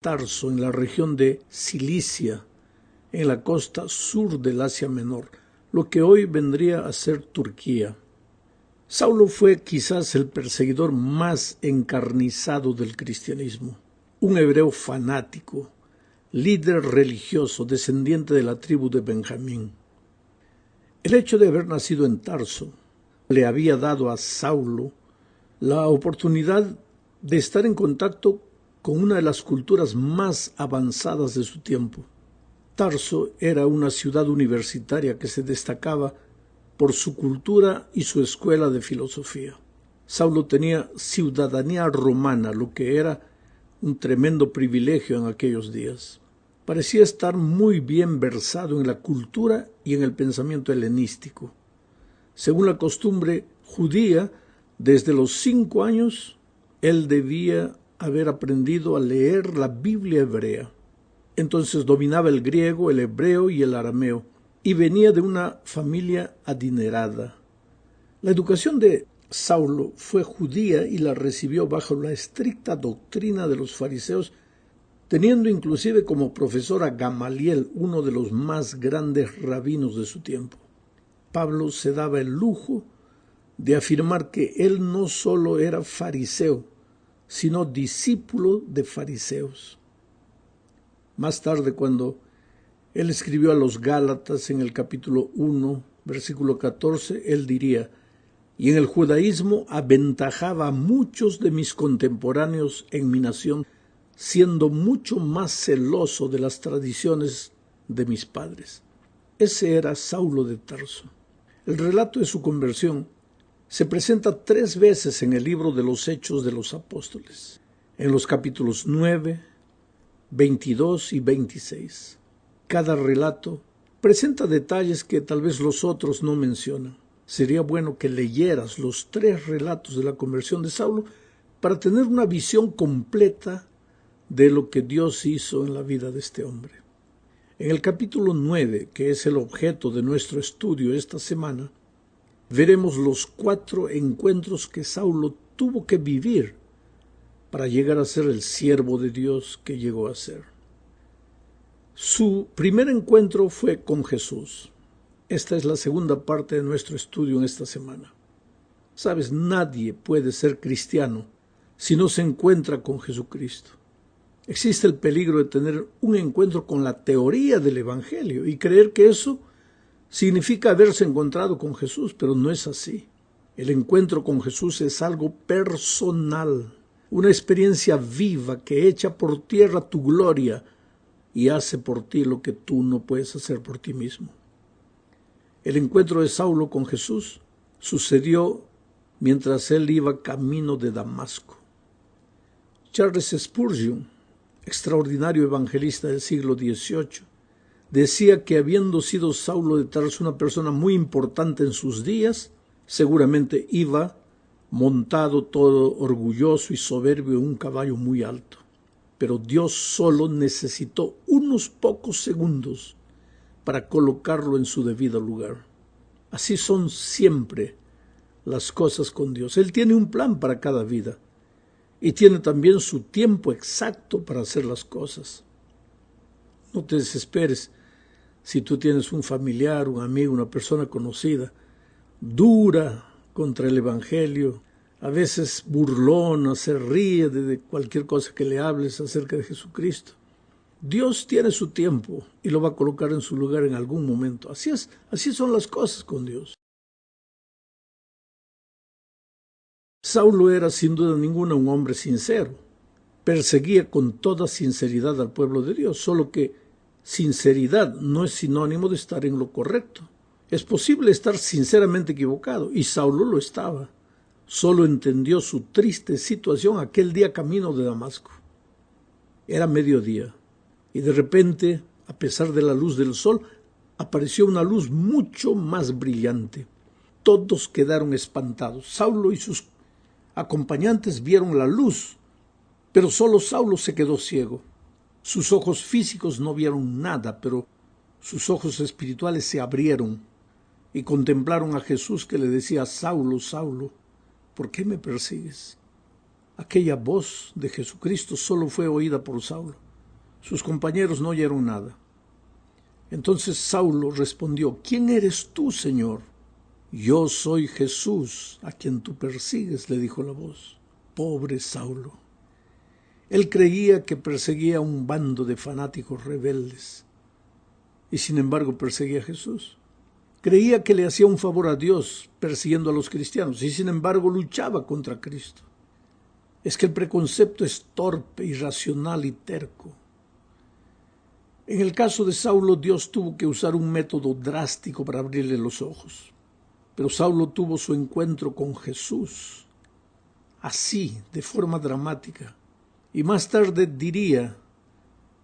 Tarso, en la región de Cilicia, en la costa sur del Asia Menor, lo que hoy vendría a ser Turquía. Saulo fue quizás el perseguidor más encarnizado del cristianismo, un hebreo fanático, líder religioso, descendiente de la tribu de Benjamín. El hecho de haber nacido en Tarso le había dado a Saulo la oportunidad de estar en contacto con una de las culturas más avanzadas de su tiempo. Tarso era una ciudad universitaria que se destacaba por su cultura y su escuela de filosofía. Saulo tenía ciudadanía romana, lo que era un tremendo privilegio en aquellos días. Parecía estar muy bien versado en la cultura y en el pensamiento helenístico. Según la costumbre judía, desde los 5 años, él debía haber aprendido a leer la Biblia hebrea. Entonces dominaba el griego, el hebreo y el arameo, y venía de una familia adinerada. La educación de Saulo fue judía y la recibió bajo la estricta doctrina de los fariseos, teniendo inclusive como profesor a Gamaliel, uno de los más grandes rabinos de su tiempo. Pablo se daba el lujo de afirmar que él no solo era fariseo, sino discípulo de fariseos. Más tarde, cuando él escribió a los Gálatas en el capítulo 1, versículo 14, él diría: «Y en el judaísmo aventajaba a muchos de mis contemporáneos en mi nación, siendo mucho más celoso de las tradiciones de mis padres». Ese era Saulo de Tarso. El relato de su conversión se presenta 3 veces en el libro de los Hechos de los Apóstoles, en los capítulos 9, 22 y 26. Cada relato presenta detalles que tal vez los otros no mencionan. Sería bueno que leyeras los 3 relatos de la conversión de Saulo para tener una visión completa de lo que Dios hizo en la vida de este hombre. En el capítulo 9, que es el objeto de nuestro estudio esta semana, veremos los 4 encuentros que Saulo tuvo que vivir para llegar a ser el siervo de Dios que llegó a ser. Su primer encuentro fue con Jesús. Esta es la segunda parte de nuestro estudio en esta semana. Sabes, nadie puede ser cristiano si no se encuentra con Jesucristo. Existe el peligro de tener un encuentro con la teoría del Evangelio y creer que eso significa haberse encontrado con Jesús, pero no es así. El encuentro con Jesús es algo personal, una experiencia viva que echa por tierra tu gloria y hace por ti lo que tú no puedes hacer por ti mismo. El encuentro de Saulo con Jesús sucedió mientras él iba camino de Damasco. Charles Spurgeon, extraordinario evangelista del siglo XVIII, decía que habiendo sido Saulo de Tarso una persona muy importante en sus días, seguramente iba montado todo orgulloso y soberbio en un caballo muy alto. Pero Dios solo necesitó unos pocos segundos para colocarlo en su debido lugar. Así son siempre las cosas con Dios. Él tiene un plan para cada vida y tiene también su tiempo exacto para hacer las cosas. No te desesperes si tú tienes un familiar, un amigo, una persona conocida, dura contra el Evangelio, a veces burlona, se ríe de cualquier cosa que le hables acerca de Jesucristo. Dios tiene su tiempo y lo va a colocar en su lugar en algún momento. Así es, así son las cosas con Dios. Saulo era sin duda ninguna un hombre sincero. Perseguía con toda sinceridad al pueblo de Dios, solo que sinceridad no es sinónimo de estar en lo correcto. Es posible estar sinceramente equivocado, y Saulo lo estaba. Solo entendió su triste situación aquel día camino de Damasco. Era mediodía, y de repente, a pesar de la luz del sol, apareció una luz mucho más brillante. Todos quedaron espantados. Saulo y sus acompañantes vieron la luz, pero solo Saulo se quedó ciego. Sus ojos físicos no vieron nada, pero sus ojos espirituales se abrieron y contemplaron a Jesús que le decía: Saulo, Saulo, ¿por qué me persigues? Aquella voz de Jesucristo solo fue oída por Saulo. Sus compañeros no oyeron nada. Entonces Saulo respondió: ¿Quién eres tú, Señor? Yo soy Jesús, a quien tú persigues, le dijo la voz. Pobre Saulo. Él creía que perseguía a un bando de fanáticos rebeldes, y sin embargo perseguía a Jesús. Creía que le hacía un favor a Dios persiguiendo a los cristianos, y sin embargo luchaba contra Cristo. Es que el preconcepto es torpe, irracional y terco. En el caso de Saulo, Dios tuvo que usar un método drástico para abrirle los ojos. Pero Saulo tuvo su encuentro con Jesús, así, de forma dramática. Y más tarde diría,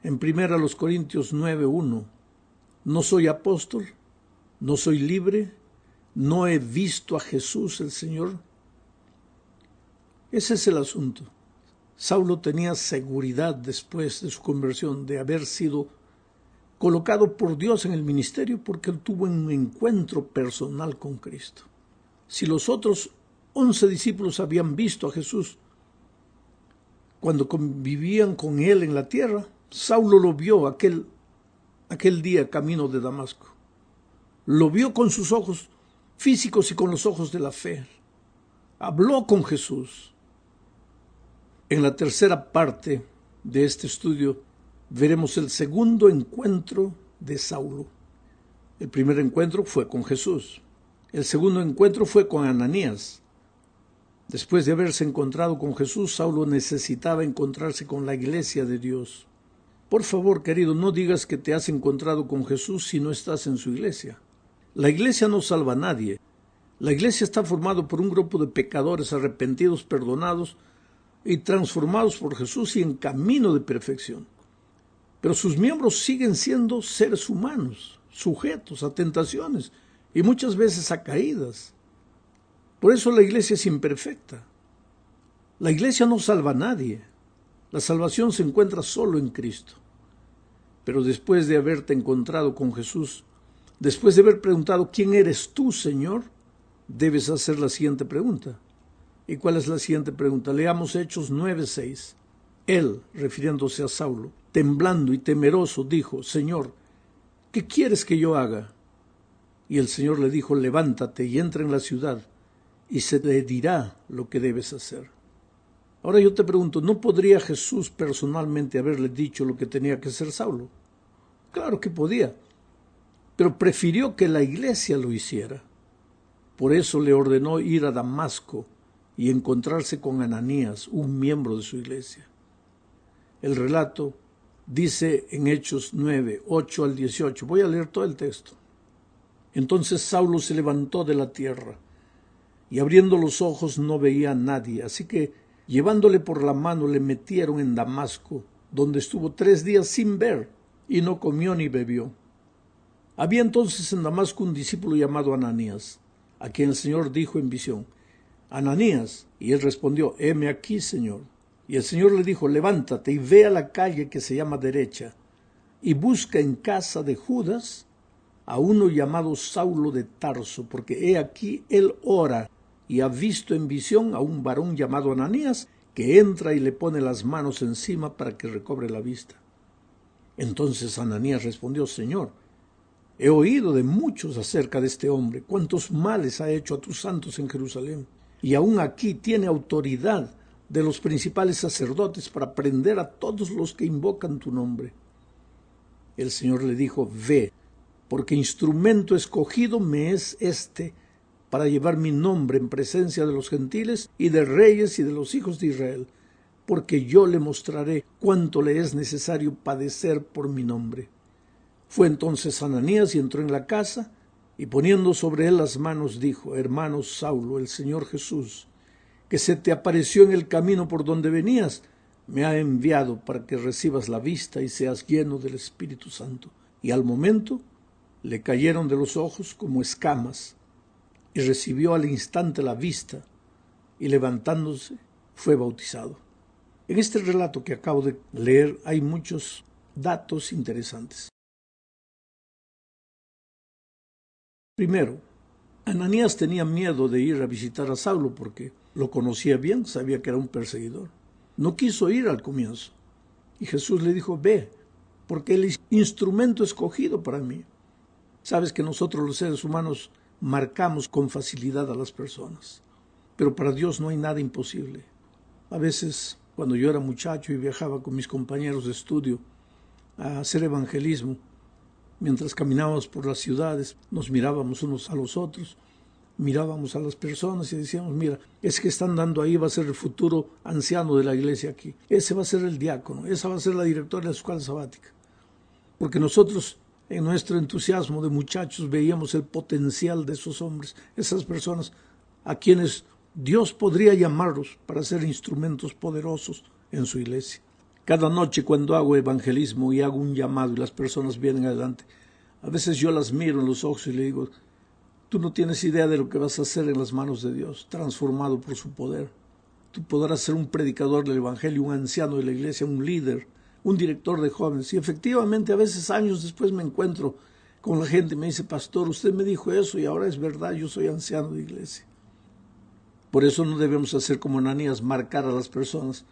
en 1 Corintios 9:1, no soy apóstol, no soy libre, no he visto a Jesús el Señor. Ese es el asunto. Saulo tenía seguridad después de su conversión de haber sido colocado por Dios en el ministerio porque él tuvo un encuentro personal con Cristo. Si los otros 11 discípulos habían visto a Jesús cuando convivían con él en la tierra, Saulo lo vio aquel día camino de Damasco. Lo vio con sus ojos físicos y con los ojos de la fe. Habló con Jesús. En la tercera parte de este estudio veremos el segundo encuentro de Saulo. El primer encuentro fue con Jesús. El segundo encuentro fue con Ananías. Después de haberse encontrado con Jesús, Saulo necesitaba encontrarse con la iglesia de Dios. Por favor, querido, no digas que te has encontrado con Jesús si no estás en su iglesia. La iglesia no salva a nadie. La iglesia está formada por un grupo de pecadores arrepentidos, perdonados y transformados por Jesús y en camino de perfección. Pero sus miembros siguen siendo seres humanos, sujetos a tentaciones y muchas veces a caídas. Por eso la iglesia es imperfecta. La iglesia no salva a nadie. La salvación se encuentra solo en Cristo. Pero después de haberte encontrado con Jesús, después de haber preguntado ¿quién eres tú, Señor?, debes hacer la siguiente pregunta. ¿Y cuál es la siguiente pregunta? Leamos Hechos 9:6. Él, refiriéndose a Saulo, temblando y temeroso, dijo: Señor, ¿qué quieres que yo haga? Y el Señor le dijo: levántate y entra en la ciudad, y se te dirá lo que debes hacer. Ahora yo te pregunto, ¿no podría Jesús personalmente haberle dicho lo que tenía que hacer Saulo? Claro que podía, pero prefirió que la iglesia lo hiciera. Por eso le ordenó ir a Damasco y encontrarse con Ananías, un miembro de su iglesia. El relato dice en Hechos 9:8 al 18. Voy a leer todo el texto. Entonces Saulo se levantó de la tierra, y abriendo los ojos no veía a nadie, así que llevándole por la mano le metieron en Damasco, donde estuvo 3 días sin ver, y no comió ni bebió. Había entonces en Damasco un discípulo llamado Ananías, a quien el Señor dijo en visión: Ananías. Y él respondió: heme aquí, Señor. Y el Señor le dijo: levántate y ve a la calle que se llama Derecha, y busca en casa de Judas a uno llamado Saulo de Tarso, porque he aquí él ora y ha visto en visión a un varón llamado Ananías, que entra y le pone las manos encima para que recobre la vista. Entonces Ananías respondió: Señor, he oído de muchos acerca de este hombre, cuántos males ha hecho a tus santos en Jerusalén, y aún aquí tiene autoridad de los principales sacerdotes para prender a todos los que invocan tu nombre. El Señor le dijo: ve, porque instrumento escogido me es este para llevar mi nombre en presencia de los gentiles y de reyes y de los hijos de Israel, porque yo le mostraré cuánto le es necesario padecer por mi nombre. Fue entonces Ananías y entró en la casa, y poniendo sobre él las manos dijo: hermano Saulo, el Señor Jesús, que se te apareció en el camino por donde venías, me ha enviado para que recibas la vista y seas lleno del Espíritu Santo. Y al momento le cayeron de los ojos como escamas, y recibió al instante la vista, y levantándose fue bautizado. En este relato que acabo de leer hay muchos datos interesantes. Primero, Ananías tenía miedo de ir a visitar a Saulo porque lo conocía bien, sabía que era un perseguidor. No quiso ir al comienzo. Y Jesús le dijo: ve, porque Él es instrumento escogido para mí. Sabes que nosotros los seres humanos marcamos con facilidad a las personas, pero para Dios no hay nada imposible. A veces, cuando yo era muchacho y viajaba con mis compañeros de estudio a hacer evangelismo, mientras caminábamos por las ciudades, nos mirábamos unos a los otros, mirábamos a las personas y decíamos, mira, ese que están dando ahí va a ser el futuro anciano de la iglesia aquí. Ese va a ser el diácono, esa va a ser la directora de la escuela sabática. Porque nosotros, en nuestro entusiasmo de muchachos, veíamos el potencial de esos hombres, esas personas a quienes Dios podría llamarlos para ser instrumentos poderosos en su iglesia. Cada noche cuando hago evangelismo y hago un llamado y las personas vienen adelante, a veces yo las miro en los ojos y le digo, tú no tienes idea de lo que vas a hacer en las manos de Dios, transformado por su poder. Tú podrás ser un predicador del evangelio, un anciano de la iglesia, un líder, un director de jóvenes. Y efectivamente a veces años después me encuentro con la gente y me dice, pastor, usted me dijo eso y ahora es verdad, yo soy anciano de iglesia. Por eso no debemos hacer como Ananías, marcar a las personas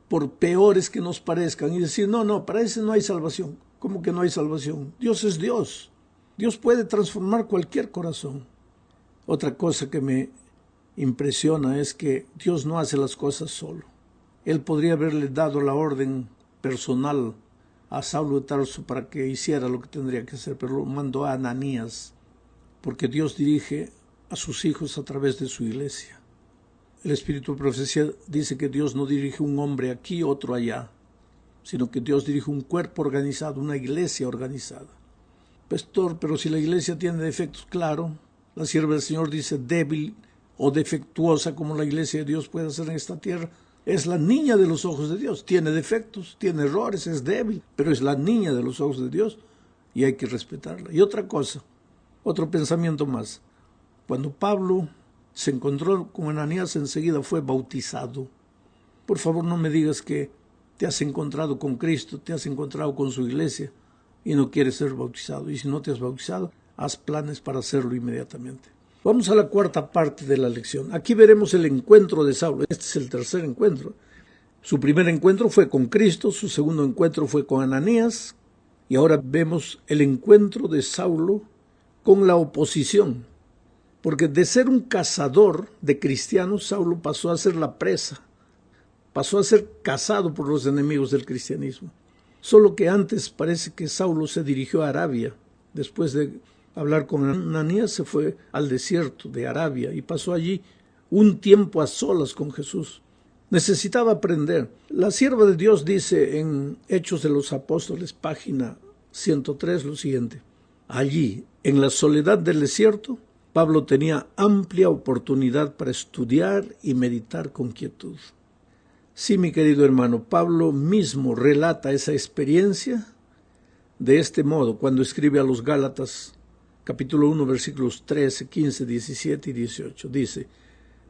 por peores que nos parezcan y decir, no, para ese no hay salvación. ¿Cómo que no hay salvación? Dios es Dios. Dios puede transformar cualquier corazón. Otra cosa que me impresiona es que Dios no hace las cosas solo. Él podría haberle dado la orden personal a Saulo de Tarso para que hiciera lo que tendría que hacer, pero lo mandó a Ananías, porque Dios dirige a sus hijos a través de su iglesia. El Espíritu de Profecía dice que Dios no dirige un hombre aquí, otro allá, sino que Dios dirige un cuerpo organizado, una iglesia organizada. Pastor, pero si la iglesia tiene defectos, claro, la sierva del Señor dice débil o defectuosa como la iglesia de Dios puede ser en esta tierra. Es la niña de los ojos de Dios, tiene defectos, tiene errores, es débil, pero es la niña de los ojos de Dios y hay que respetarla. Y otra cosa, otro pensamiento más. Cuando Pablo se encontró con Ananías, enseguida fue bautizado. Por favor, no me digas que te has encontrado con Cristo, te has encontrado con su iglesia y no quieres ser bautizado. Y si no te has bautizado, haz planes para hacerlo inmediatamente. Vamos a la cuarta parte de la lección. Aquí veremos el encuentro de Saulo. Este es el tercer encuentro. Su primer encuentro fue con Cristo, su segundo encuentro fue con Ananías, y ahora vemos el encuentro de Saulo con la oposición. Porque de ser un cazador de cristianos, Saulo pasó a ser la presa, pasó a ser cazado por los enemigos del cristianismo. Solo que antes parece que Saulo se dirigió a Arabia. Después de hablar con Ananías se fue al desierto de Arabia y pasó allí un tiempo a solas con Jesús. Necesitaba aprender. La sierva de Dios dice en Hechos de los Apóstoles, página 103, lo siguiente. Allí, en la soledad del desierto, Pablo tenía amplia oportunidad para estudiar y meditar con quietud. Sí, mi querido hermano, Pablo mismo relata esa experiencia de este modo cuando escribe a los Gálatas, capítulo 1, versículos 13, 15, 17 y 18. Dice,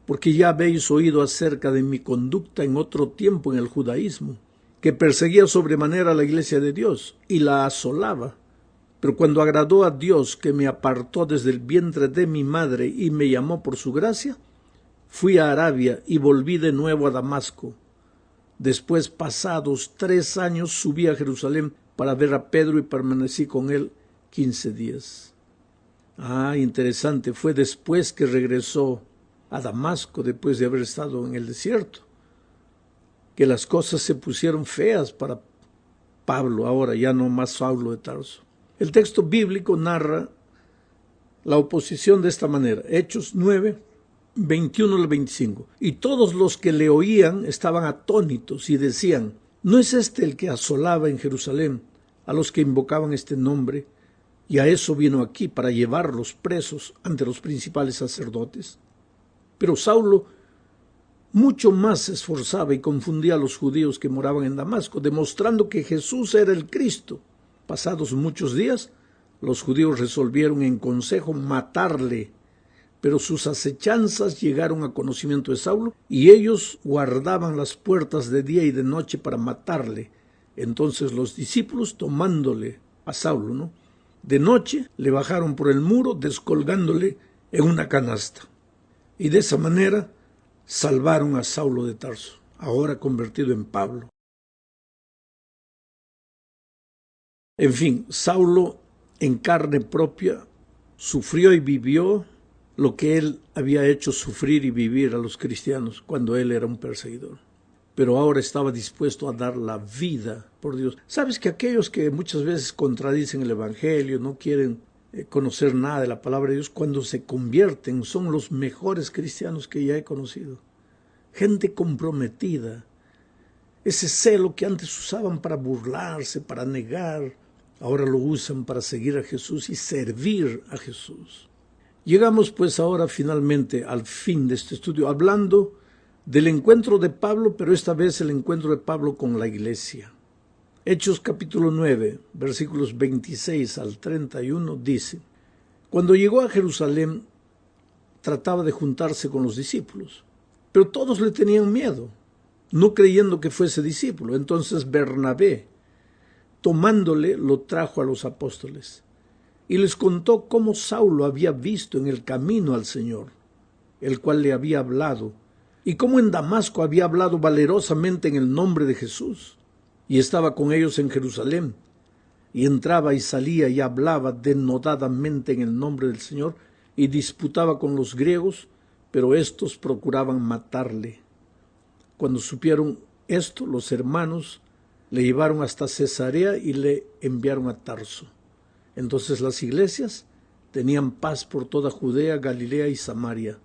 porque ya habéis oído acerca de mi conducta en otro tiempo en el judaísmo, que perseguía sobremanera a la iglesia de Dios y la asolaba. Pero cuando agradó a Dios, que me apartó desde el vientre de mi madre y me llamó por su gracia, fui a Arabia y volví de nuevo a Damasco. Después, pasados 3 años, subí a Jerusalén para ver a Pedro y permanecí con él 15 días. Interesante, fue después que regresó a Damasco, después de haber estado en el desierto, que las cosas se pusieron feas para Pablo, ahora ya no más Saulo de Tarso. El texto bíblico narra la oposición de esta manera. Hechos 9, 21 al 25. Y todos los que le oían estaban atónitos y decían, ¿no es este el que asolaba en Jerusalén a los que invocaban este nombre? Y a eso vino aquí, para llevarlos presos ante los principales sacerdotes. Pero Saulo mucho más se esforzaba y confundía a los judíos que moraban en Damasco, demostrando que Jesús era el Cristo. Pasados muchos días, los judíos resolvieron en consejo matarle, pero sus acechanzas llegaron a conocimiento de Saulo y ellos guardaban las puertas de día y de noche para matarle. Entonces los discípulos, tomándole a Saulo, de noche le bajaron por el muro, descolgándole en una canasta. Y de esa manera salvaron a Saulo de Tarso, ahora convertido en Pablo. En fin, Saulo en carne propia sufrió y vivió lo que él había hecho sufrir y vivir a los cristianos cuando él era un perseguidor. Pero ahora estaba dispuesto a dar la vida por Dios. ¿Sabes que aquellos que muchas veces contradicen el Evangelio, no quieren conocer nada de la palabra de Dios, cuando se convierten son los mejores cristianos que ya he conocido? Gente comprometida. Ese celo que antes usaban para burlarse, para negar, ahora lo usan para seguir a Jesús y servir a Jesús. Llegamos pues ahora finalmente al fin de este estudio, hablando del encuentro de Pablo, pero esta vez el encuentro de Pablo con la iglesia. Hechos capítulo 9, versículos 26 al 31 dice: Cuando llegó a Jerusalén, trataba de juntarse con los discípulos, pero todos le tenían miedo, no creyendo que fuese discípulo. Entonces Bernabé, tomándole, lo trajo a los apóstoles y les contó cómo Saulo había visto en el camino al Señor, el cual le había hablado, y cómo en Damasco había hablado valerosamente en el nombre de Jesús, y estaba con ellos en Jerusalén, y entraba y salía y hablaba denodadamente en el nombre del Señor, y disputaba con los griegos, pero éstos procuraban matarle. Cuando supieron esto, los hermanos le llevaron hasta Cesarea y le enviaron a Tarso. Entonces las iglesias tenían paz por toda Judea, Galilea y Samaria,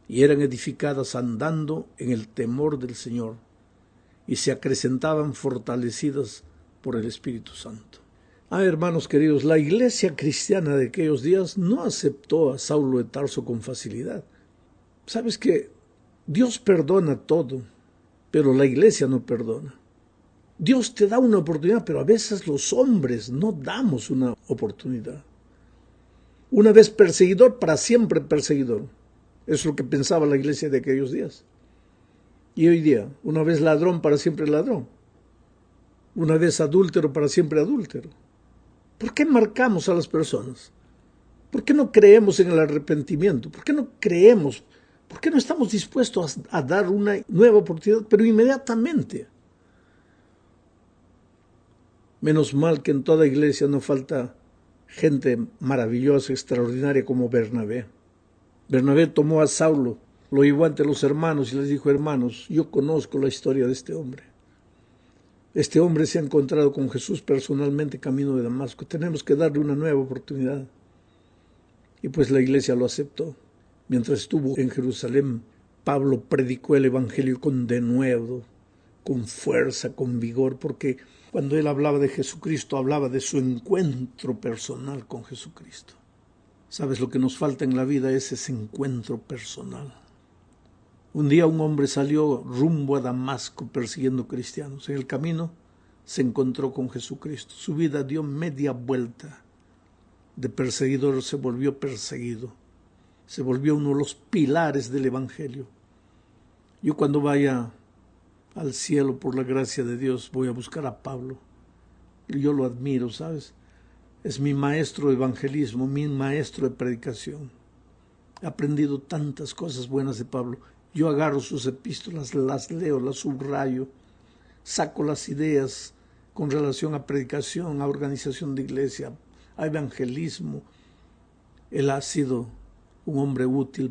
y eran edificadas andando en el temor del Señor, y se acrecentaban fortalecidas por el Espíritu Santo. Hermanos queridos, la iglesia cristiana de aquellos días no aceptó a Saulo de Tarso con facilidad. ¿Sabes que Dios perdona todo, pero la iglesia no perdona? Dios te da una oportunidad, pero a veces los hombres no damos una oportunidad. Una vez perseguidor, para siempre perseguidor. Eso es lo que pensaba la iglesia de aquellos días. Y hoy día, una vez ladrón, para siempre ladrón. Una vez adúltero, para siempre adúltero. ¿Por qué marcamos a las personas? ¿Por qué no creemos en el arrepentimiento? ¿Por qué no creemos? ¿Por qué no estamos dispuestos a dar una nueva oportunidad, pero inmediatamente? Menos mal que en toda iglesia no falta gente maravillosa, extraordinaria como Bernabé. Bernabé tomó a Saulo, lo llevó ante los hermanos y les dijo: hermanos, yo conozco la historia de este hombre. Este hombre se ha encontrado con Jesús personalmente camino de Damasco. Tenemos que darle una nueva oportunidad. Y pues la iglesia lo aceptó. Mientras estuvo en Jerusalén, Pablo predicó el evangelio con denuedo, con fuerza, con vigor, porque cuando él hablaba de Jesucristo, hablaba de su encuentro personal con Jesucristo. ¿Sabes lo que nos falta en la vida? Es ese encuentro personal. Un día un hombre salió rumbo a Damasco persiguiendo cristianos. En el camino se encontró con Jesucristo. Su vida dio media vuelta. De perseguidor se volvió perseguido. Se volvió uno de los pilares del evangelio. Yo cuando vaya al cielo, por la gracia de Dios, voy a buscar a Pablo. Yo lo admiro, ¿sabes? Es mi maestro de evangelismo, mi maestro de predicación. He aprendido tantas cosas buenas de Pablo. Yo agarro sus epístolas, las leo, las subrayo, saco las ideas con relación a predicación, a organización de iglesia, a evangelismo. Él ha sido un hombre útil